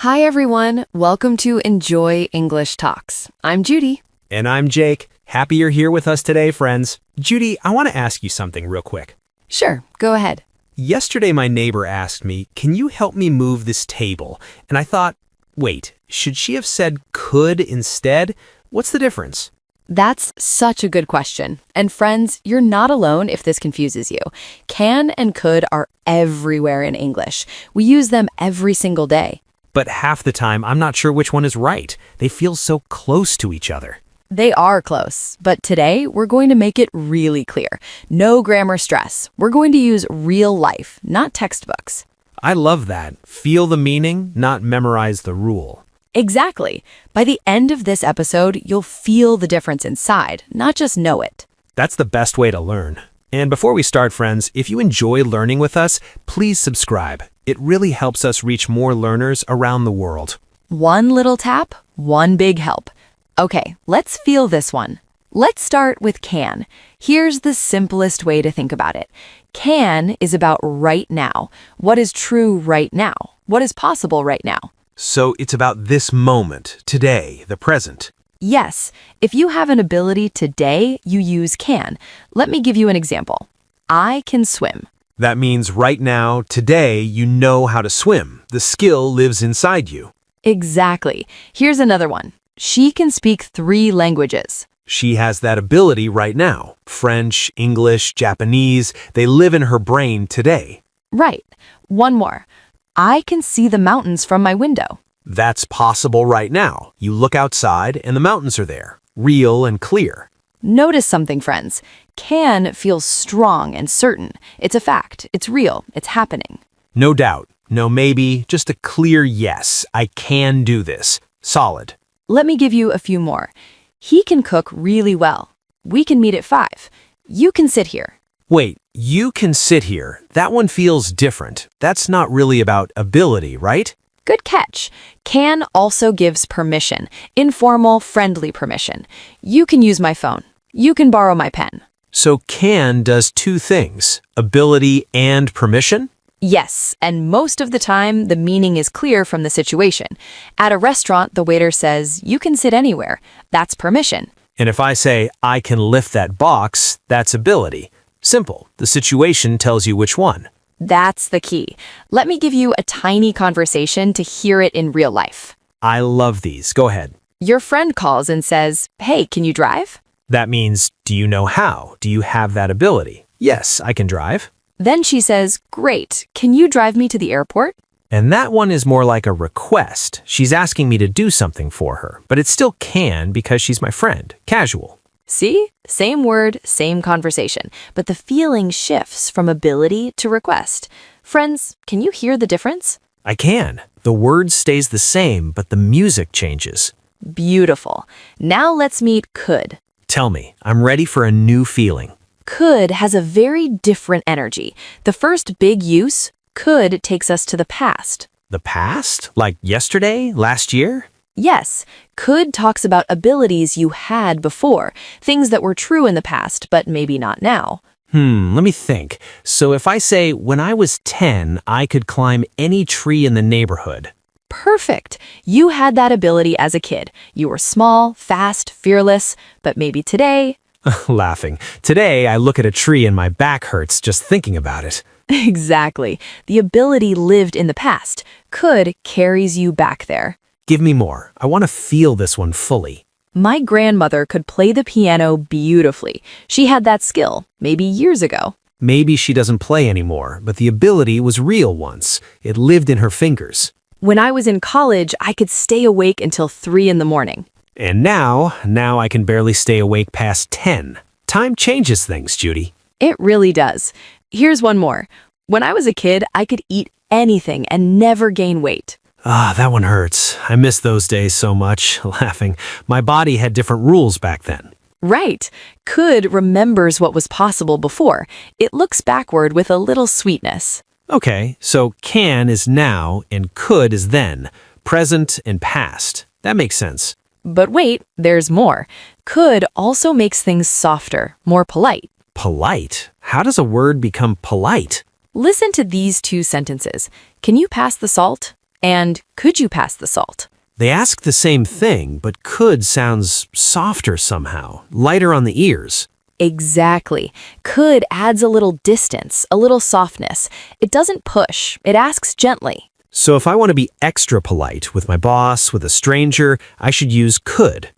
Hi, everyone. Welcome to Enjoy English Talks. I'm Judy. And I'm Jake. Happy you're here with us today, friends. Judy, I want to ask you something real quick. Sure, go ahead. Yesterday, my neighbor asked me, can you help me move this table? And I thought, wait, should she have said could instead? What's the difference? That's such a good question. And friends, you're not alone if this confuses you. Can and could are everywhere in English. We use them every single day. But half the time, I'm not sure which one is right. They feel so close to each other. They are close, but today we're going to make it really clear. No grammar stress. We're going to use real life, not textbooks. I love that. Feel the meaning, not memorize the rule. Exactly. By the end of this episode, you'll feel the difference inside, not just know it. That's the best way to learn. And before we start, friends, if you enjoy learning with us, please subscribe. It really helps us reach more learners around the world. One little tap, one big help. Okay, let's feel this one. Let's start with can. Here's the simplest way to think about it. Can is about right now. What is true right now? What is possible right now? So it's about this moment, today, the present. Yes, if you have an ability today, you use can. Let me give you an example. I can swim. That means right now, today, you know how to swim. The skill lives inside you. Exactly. Here's another one. She can speak 3 languages. She has that ability right now. French, English, Japanese, they live in her brain today. Right. One more. I can see the mountains from my window. That's possible right now. You look outside and the mountains are there, real and clear. Notice something, friends. Can feels strong and certain. It's a fact. It's real. It's happening. No doubt. No maybe. Just a clear yes. I can do this. Solid. Let me give you a few more. He can cook really well. We can meet at 5. You can sit here. Wait, you can sit here. That one feels different. That's not really about ability, right? Good catch. Can also gives permission. Informal, friendly permission. You can use my phone. You can borrow my pen. So can does 2 things, ability and permission? Yes, and most of the time, the meaning is clear from the situation. At a restaurant, the waiter says, you can sit anywhere. That's permission. And if I say, I can lift that box, that's ability. Simple. The situation tells you which one. That's the key. Let me give you a tiny conversation to hear it in real life. I love these. Go ahead. Your friend calls and says, hey, can you drive? That means, do you know how? Do you have that ability? Yes, I can drive. Then she says, great, can you drive me to the airport? And that one is more like a request. She's asking me to do something for her, but it still can because she's my friend. Casual. See? Same word, same conversation, but the feeling shifts from ability to request. Friends, can you hear the difference? I can. The word stays the same, but the music changes. Beautiful. Now let's meet could. Tell me, I'm ready for a new feeling. Could has a very different energy. The first big use, could, takes us to the past. The past? Like yesterday? Last year? Yes, could talks about abilities you had before, things that were true in the past, but maybe not now. Let me think. So if I say, when I was 10, I could climb any tree in the neighborhood. Perfect. You had that ability as a kid. You were small, fast, fearless, but maybe today... Laughing. Today, I look at a tree and my back hurts just thinking about it. Exactly. The ability lived in the past. Could carries you back there. Give me more. I want to feel this one fully. My grandmother could play the piano beautifully. She had that skill, maybe years ago. Maybe she doesn't play anymore, but the ability was real once. It lived in her fingers. When I was in college, I could stay awake until 3 in the morning. And now I can barely stay awake past 10. Time changes things, Judy. It really does. Here's one more. When I was a kid, I could eat anything and never gain weight. That one hurts. I miss those days so much. Laughing. My body had different rules back then. Right. Could remembers what was possible before. It looks backward with a little sweetness. Okay, so can is now and could is then. Present and past. That makes sense. But wait, there's more. Could also makes things softer, more polite. Polite? How does a word become polite? Listen to these 2 sentences. Can you pass the salt? And could you pass the salt? They ask the same thing, but could sounds softer somehow, lighter on the ears. Exactly. Could adds a little distance, a little softness. It doesn't push, it asks gently. So if I want to be extra polite with my boss, with a stranger, I should use could.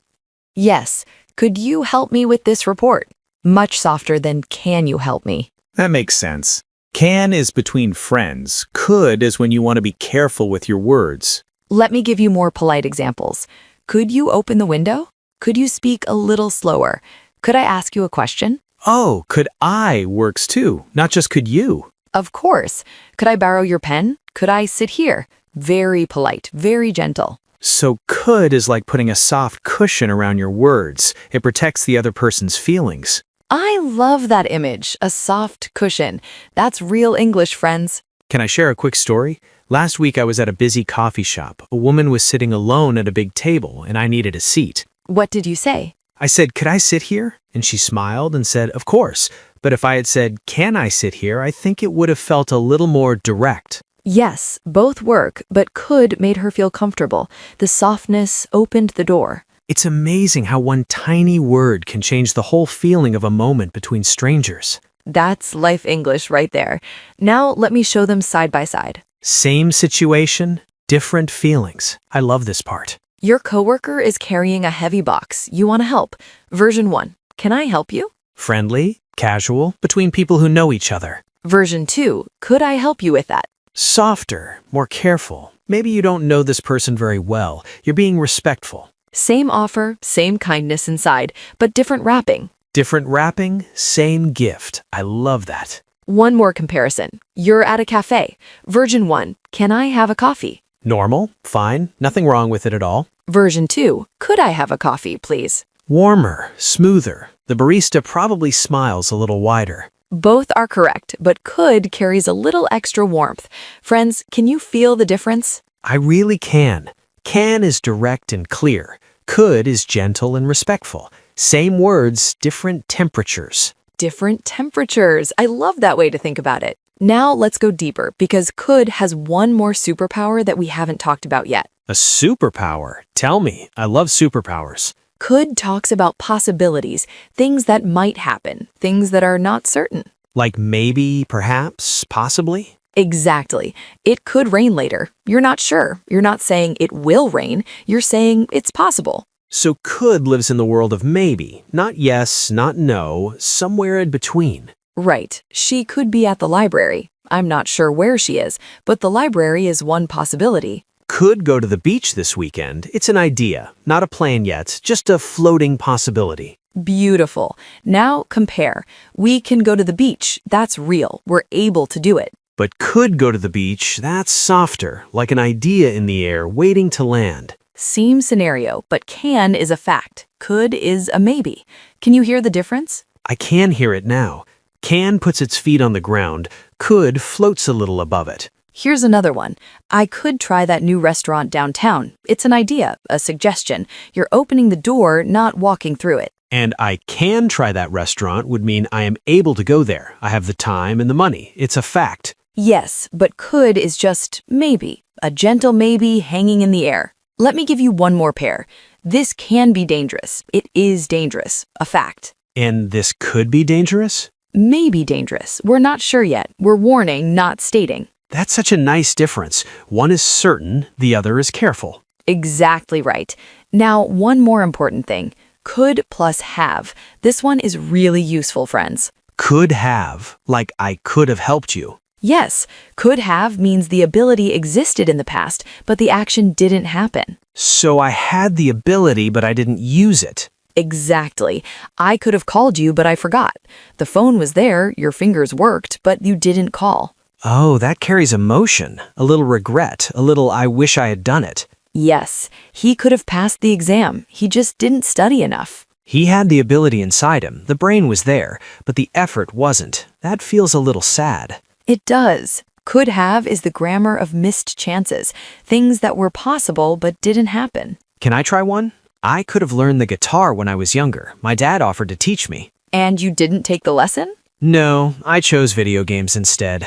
Yes. Could you help me with this report? Much softer than can you help me? That makes sense. Can is between friends. Could is when you want to be careful with your words. Let me give you more polite examples. Could you open the window? Could you speak a little slower? Could I ask you a question? Oh, could I works too, not just could you. Of course. Could I borrow your pen? Could I sit here? Very polite, very gentle. So could is like putting a soft cushion around your words. It protects the other person's feelings. I love that image, a soft cushion. That's real English, friends. Can I share a quick story? Last week I was at a busy coffee shop. A woman was sitting alone at a big table, and I needed a seat. What did you say? I said, "Could I sit here?" And she smiled and said, "Of course." But if I had said, "Can I sit here?" I think it would have felt a little more direct. Yes, both work, but could made her feel comfortable. The softness opened the door. It's amazing how one tiny word can change the whole feeling of a moment between strangers. That's life English right there. Now let me show them side by side. Same situation, different feelings. I love this part. Your coworker is carrying a heavy box. You want to help. Version 1. Can I help you? Friendly, casual, between people who know each other. Version 2. Could I help you with that? Softer, more careful. Maybe you don't know this person very well. You're being respectful. Same offer, same kindness inside, but different wrapping. Different wrapping, same gift. I love that. One more comparison. You're at a cafe. Version 1. Can I have a coffee? Normal, fine, nothing wrong with it at all. Version 2. Could I have a coffee, please? Warmer, smoother. The barista probably smiles a little wider. Both are correct, but could carries a little extra warmth. Friends, can you feel the difference? I really can. Can is direct and clear. Could is gentle and respectful. Same words, different temperatures. Different temperatures. I love that way to think about it. Now let's go deeper, because could has one more superpower that we haven't talked about yet. A superpower? Tell me. I love superpowers. Could talks about possibilities, things that might happen, things that are not certain. Like maybe, perhaps, possibly? Exactly. It could rain later. You're not sure. You're not saying it will rain. You're saying it's possible. So could lives in the world of maybe. Not yes, not no, somewhere in between. Right. She could be at the library. I'm not sure where she is, but the library is one possibility. Could go to the beach this weekend. It's an idea, not a plan yet, just a floating possibility. Beautiful. Now compare. We can go to the beach. That's real. We're able to do it. But could go to the beach, that's softer, like an idea in the air waiting to land. Same scenario, but can is a fact. Could is a maybe. Can you hear the difference? I can hear it now. Can puts its feet on the ground. Could floats a little above it. Here's another one. I could try that new restaurant downtown. It's an idea, a suggestion. You're opening the door, not walking through it. And I can try that restaurant would mean I am able to go there. I have the time and the money. It's a fact. Yes, but could is just maybe, a gentle maybe hanging in the air. Let me give you one more pair. This can be dangerous. It is dangerous, a fact. And this could be dangerous? Maybe dangerous. We're not sure yet. We're warning, not stating. That's such a nice difference. One is certain, the other is careful. Exactly right. Now, one more important thing. Could plus have. This one is really useful, friends. Could have, like I could have helped you. Yes, could have means the ability existed in the past, but the action didn't happen. So I had the ability, but I didn't use it. Exactly. I could have called you, but I forgot. The phone was there, your fingers worked, but you didn't call. Oh, that carries emotion, a little regret, a little I wish I had done it. Yes, he could have passed the exam. He just didn't study enough. He had the ability inside him, the brain was there, but the effort wasn't. That feels a little sad. It does. Could have is the grammar of missed chances, things that were possible but didn't happen. Can I try one? I could have learned the guitar when I was younger. My dad offered to teach me. And you didn't take the lesson? No, I chose video games instead.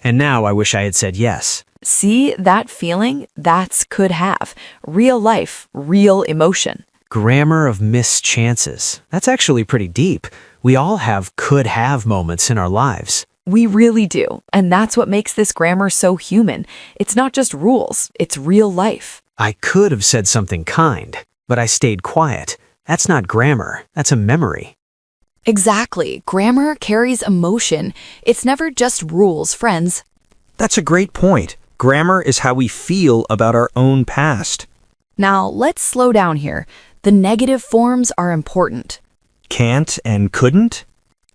And now I wish I had said yes. See that feeling? That's could have. Real life, real emotion. Grammar of missed chances. That's actually pretty deep. We all have could have moments in our lives. We really do. And that's what makes this grammar so human. It's not just rules, it's real life. I could have said something kind, but I stayed quiet. That's not grammar, that's a memory. Exactly. Grammar carries emotion. It's never just rules, friends. That's a great point. Grammar is how we feel about our own past. Now, let's slow down here. The negative forms are important. Can't and couldn't?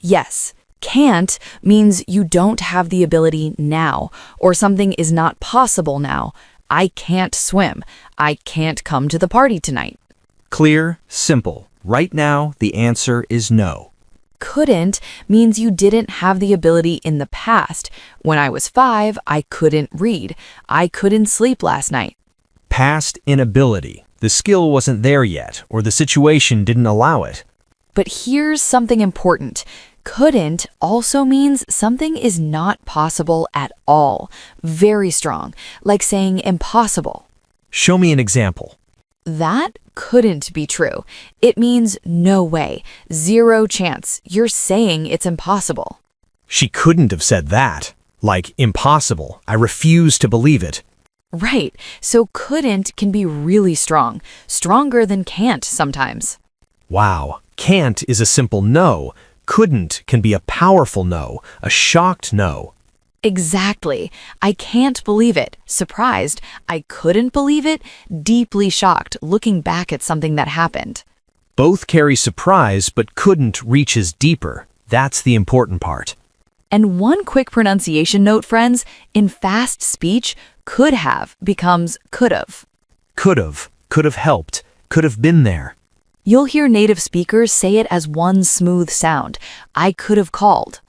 Yes, can't means you don't have the ability now, or something is not possible now. I can't swim. I can't come to the party tonight. Clear, simple. Right now, the answer is no. Couldn't means you didn't have the ability in the past. When I was 5, I couldn't read. I couldn't sleep last night. Past inability. The skill wasn't there yet, or the situation didn't allow it. But here's something important. Couldn't also means something is not possible at all. Very strong, like saying impossible. Show me an example. That couldn't be true. It means no way, zero chance. You're saying it's impossible. She couldn't have said that. Like, impossible. I refuse to believe it. Right, so couldn't can be really strong, stronger than can't sometimes. Wow. Can't is a simple no. Couldn't can be a powerful no, a shocked no. Exactly. I can't believe it. Surprised. I couldn't believe it. Deeply shocked, looking back at something that happened. Both carry surprise, but couldn't reaches deeper. That's the important part. And one quick pronunciation note, friends. In fast speech, could have becomes could've. Could have helped, could have been there. You'll hear native speakers say it as one smooth sound. I could have called.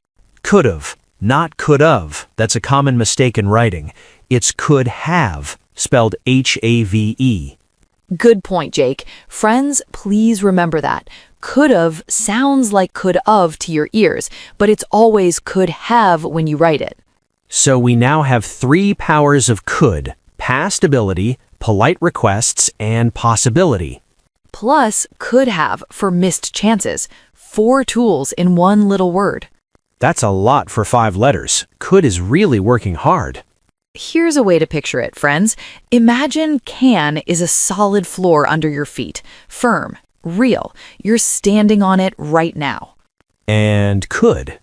Could have, not could of. That's a common mistake in writing. It's could have, spelled H-A-V-E. Good point, Jake. Friends, please remember that. Could've sounds like could of to your ears, but it's always could have when you write it. So we now have 3 powers of could: past ability, polite requests, and possibility. Plus could have for missed chances. 4 tools in one little word. That's a lot for 5 letters. Could is really working hard. Here's a way to picture it, friends. Imagine can is a solid floor under your feet. Firm, real. You're standing on it right now. And could.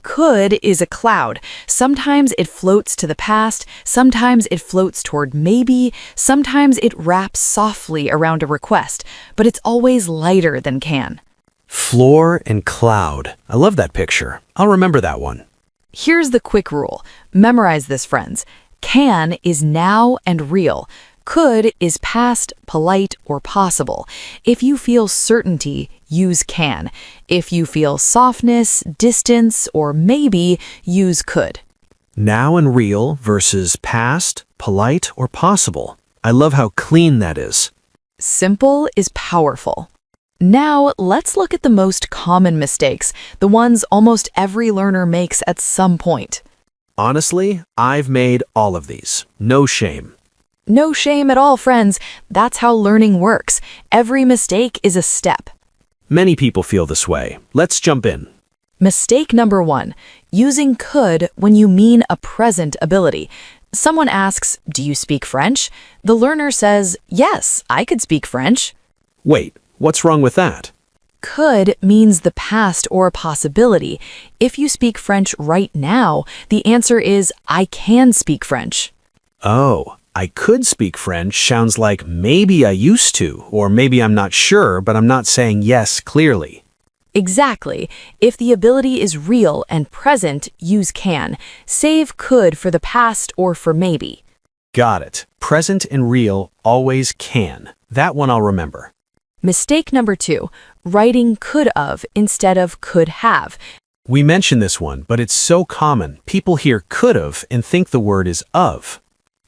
Could is a cloud. Sometimes it floats to the past, sometimes it floats toward maybe, sometimes it wraps softly around a request, but it's always lighter than can. Floor and cloud. I love that picture. I'll remember that one. Here's the quick rule. Memorize this, friends. Can is now and real. Could is past, polite, or possible. If you feel certainty, use can. If you feel softness, distance, or maybe, use could. Now and real versus past, polite, or possible. I love how clean that is. Simple is powerful. Now, let's look at the most common mistakes, the ones almost every learner makes at some point. Honestly, I've made all of these. No shame. No shame at all, friends. That's how learning works. Every mistake is a step. Many people feel this way. Let's jump in. Mistake number 1, using could when you mean a present ability. Someone asks, "Do you speak French?" The learner says, "Yes, I could speak French." Wait, what's wrong with that? Could means the past or a possibility. If you speak French right now, the answer is I can speak French. Oh, I could speak French sounds like maybe I used to, or maybe I'm not sure, but I'm not saying yes clearly. Exactly. If the ability is real and present, use can. Save could for the past or for maybe. Got it. Present and real always can. That one I'll remember. Mistake number 2, writing could of instead of could have. We mentioned this one, but it's so common. People hear could have and think the word is of.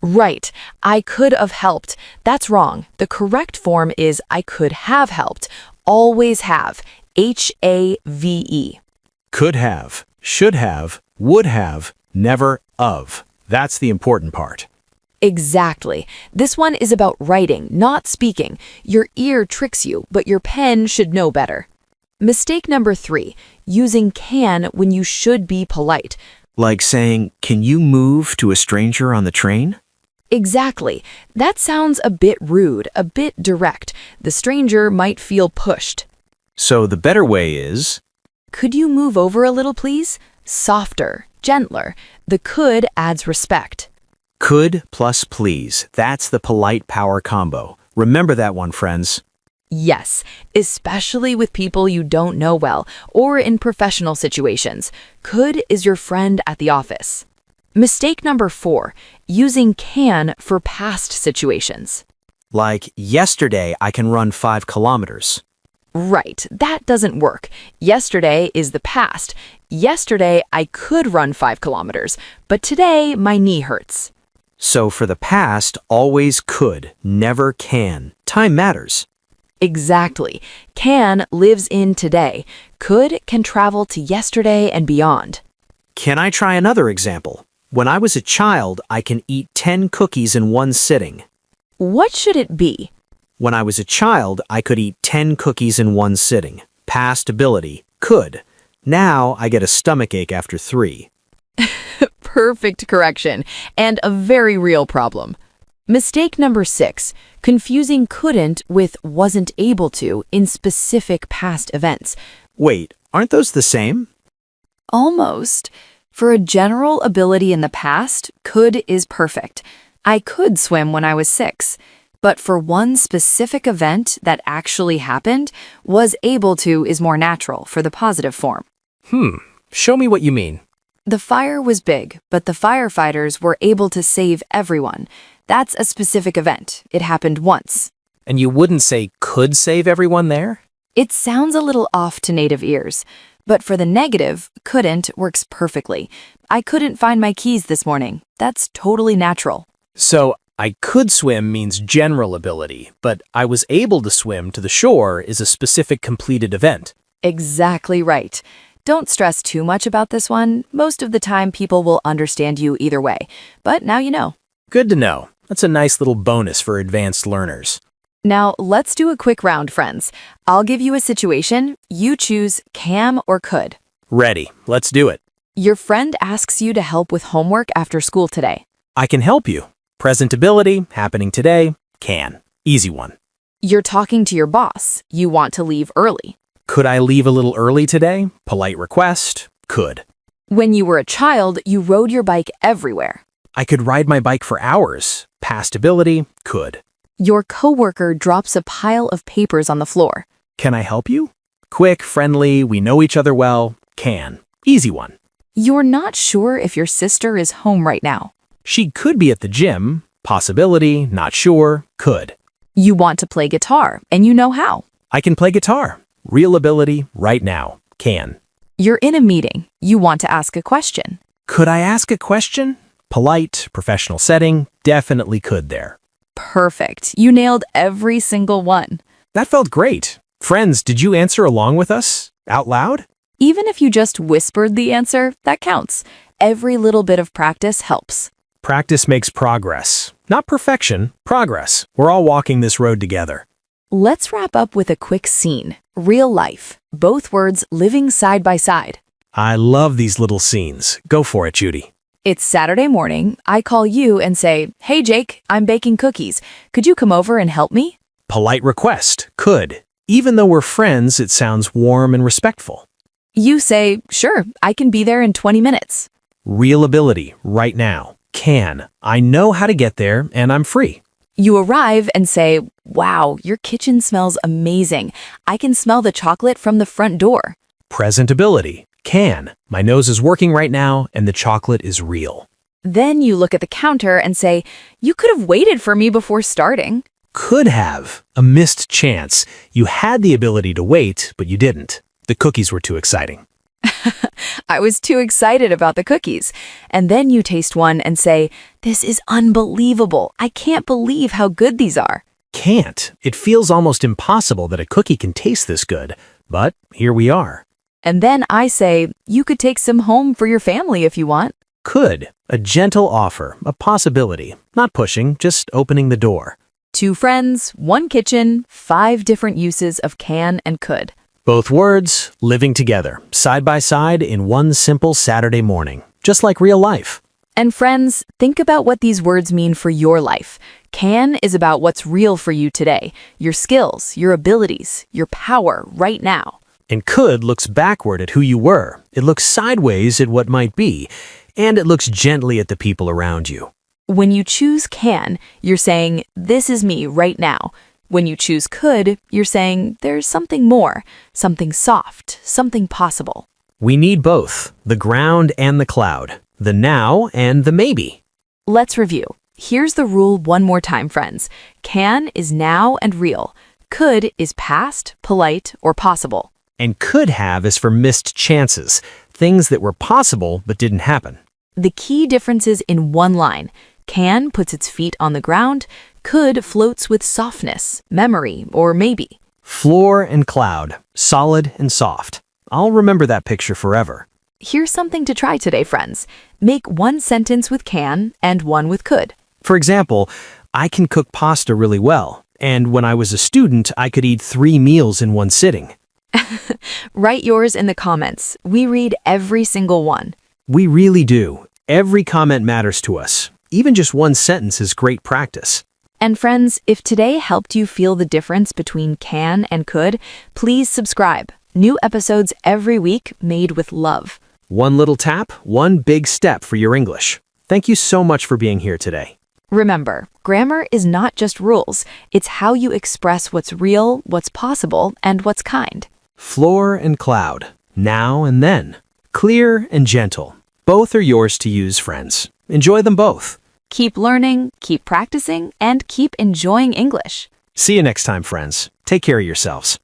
Right. I could have helped. That's wrong. The correct form is I could have helped. Always have. H-A-V-E. Could have, should have, would have, never of. That's the important part. Exactly. This one is about writing, not speaking. Your ear tricks you, but your pen should know better. Mistake number 3, using can when you should be polite. Like saying, can you move to a stranger on the train? Exactly. That sounds a bit rude, a bit direct. The stranger might feel pushed. So the better way is, Could you move over a little, please? Softer, gentler. The could adds respect. could plus please. That's the polite power combo. Remember that one, friends. Yes, especially with people you don't know well or in professional situations. Could is your friend at the office. Mistake number 4, using can for past situations. Like, yesterday I can run 5 kilometers. Right, that doesn't work. Yesterday is the past. Yesterday I could run 5 kilometers, but today my knee hurts. So for the past, always could, never can. Time matters. Exactly. Can lives in today. Could can travel to yesterday and beyond. Can I try another example? When I was a child, I can eat 10 cookies in one sitting. What should it be? When I was a child, I could eat 10 cookies in one sitting. Past ability, could. Now I get a stomachache after 3. Perfect correction, and a very real problem. Mistake number 6, confusing couldn't with wasn't able to in specific past events. Wait, aren't those the same? Almost. For a general ability in the past, could is perfect. I could swim when I was 6. But for one specific event that actually happened, was able to is more natural for the positive form. Show me what you mean. The fire was big, but the firefighters were able to save everyone. That's a specific event. It happened once. And you wouldn't say could save everyone there? It sounds a little off to native ears, but for the negative, couldn't works perfectly. I couldn't find my keys this morning. That's totally natural. So, I could swim means general ability, but I was able to swim to the shore is a specific completed event. Exactly right. Don't stress too much about this one. Most of the time, people will understand you either way. But now you know. Good to know. That's a nice little bonus for advanced learners. Now, let's do a quick round, friends. I'll give you a situation. You choose can or could. Ready. Let's do it. Your friend asks you to help with homework after school today. I can help you. Present ability, happening today, can. Easy one. You're talking to your boss. You want to leave early. Could I leave a little early today? Polite request, could. When you were a child, you rode your bike everywhere. I could ride my bike for hours. Past ability, could. Your coworker drops a pile of papers on the floor. Can I help you? Quick, friendly, we know each other well, can. Easy one. You're not sure if your sister is home right now. She could be at the gym. Possibility, not sure, could. You want to play guitar, and you know how. I can play guitar. Real ability, right now, can. You're in a meeting. You want to ask a question. Could I ask a question? Polite, professional setting, definitely could there. Perfect. You nailed every single one. That felt great. Friends, did you answer along with us? Out loud? Even if you just whispered the answer, that counts. Every little bit of practice helps. Practice makes progress. Not perfection, progress. We're all walking this road together. Let's wrap up with a quick scene. Real life. Both words living side by side. I love these little scenes. Go for it, Judy. It's Saturday morning. I call you and say, "Hey, Jake, I'm baking cookies. Could you come over and help me?" Polite request, could. Even though we're friends, it sounds warm and respectful. You say, "Sure, I can be there in 20 minutes." Real ability, right now, can. I know how to get there, and I'm free. You arrive and say, "Wow, your kitchen smells amazing. I can smell the chocolate from the front door." Present ability, can. My nose is working right now, and the chocolate is real. Then you look at the counter and say, "You could have waited for me before starting." Could have. A missed chance. You had the ability to wait, but you didn't. The cookies were too exciting. I was too excited about the cookies. And then you taste one and say, "This is unbelievable. I can't believe how good these are." Can't. It feels almost impossible that a cookie can taste this good, but here we are. And then I say, "You could take some home for your family if you want." Could, a gentle offer, a possibility, not pushing, just opening the door. 2 friends, 1 kitchen, 5 different uses of can and could. Both words living together, side by side in one simple Saturday morning, just like real life. And friends, think about what these words mean for your life. Can is about what's real for you today, your skills, your abilities, your power right now. And could looks backward at who you were. It looks sideways at what might be. And it looks gently at the people around you. When you choose can, you're saying, this is me right now. When you choose could, you're saying, there's something more, something soft, something possible. We need both, the ground and the cloud, the now and the maybe. Let's review. Here's the rule one more time, friends. Can is now and real. Could is past, polite, or possible. And could have is for missed chances, things that were possible but didn't happen. The key differences in one line. Can puts its feet on the ground, could floats with softness, memory, or maybe. Floor and cloud, solid and soft. I'll remember that picture forever. Here's something to try today, friends. Make 1 sentence with can and 1 with could. For example, I can cook pasta really well, and when I was a student, I could eat 3 meals in one sitting. Write yours in the comments. We read every single one. We really do. Every comment matters to us. Even just 1 sentence is great practice. And friends, if today helped you feel the difference between can and could, please subscribe. New episodes every week made with love. 1 little tap, 1 big step for your English. Thank you so much for being here today. Remember, grammar is not just rules. It's how you express what's real, what's possible, and what's kind. Floor and cloud, now and then. Clear and gentle. Both are yours to use, friends. Enjoy them both. Keep learning, keep practicing, and keep enjoying English. See you next time, friends. Take care of yourselves.